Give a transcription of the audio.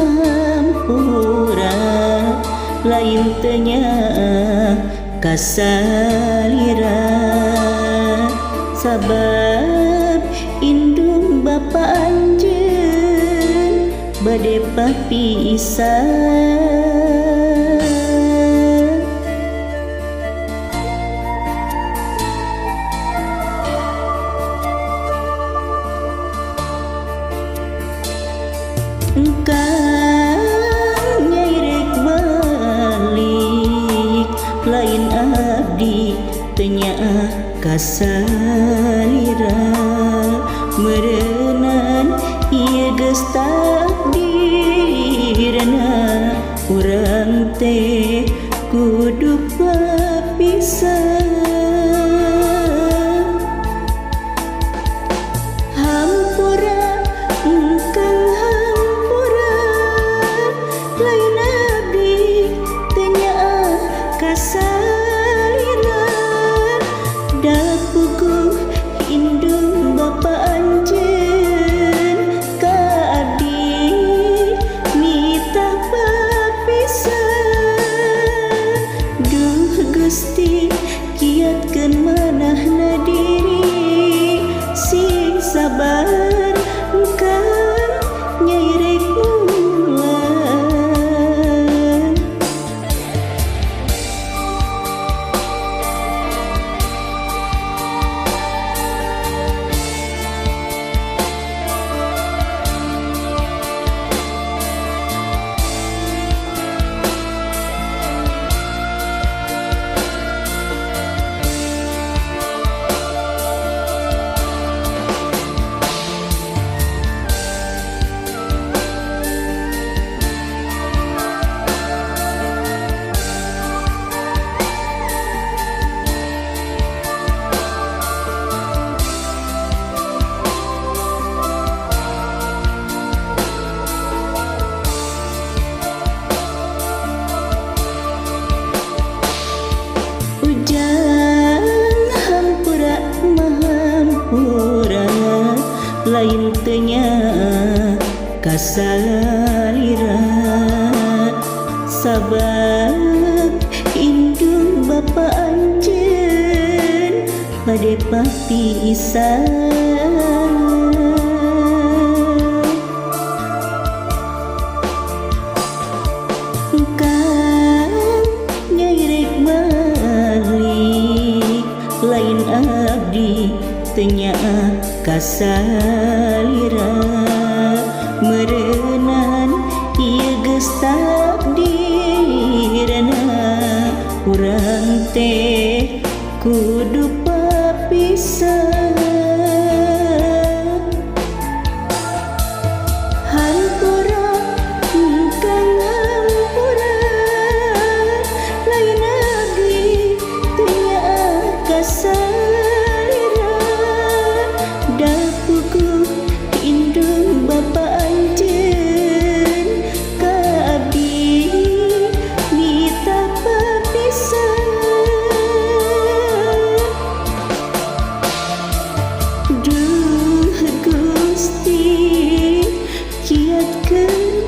mahampura lain tanya kasalira sabab indung bapa anjeun bade papisah. Engkang nyairek balik lain abdi tanya kasalira merenang ieu geus takdirna urang teh kudu papisah. Hampura engkang hampura lain abdi tanya kasalira dapuguh indung bapa anjeun ka abdi mita papisah. Duh Gusti kiatkeun manahna diri sing sabar engkang nyairek ulang. Ujang hampura mahampura lain tanya kasalira sabab indung bapa anjeun bade papisah. Lain abdi tanya kasalira merenang ieu geus takdirna urang teh kudu papisah. Hampura engkang hampura lain abdi tanya kasalira dapuguh indung bapa anjeun ka abdi mita papisah. Duh Gusti kiatkeun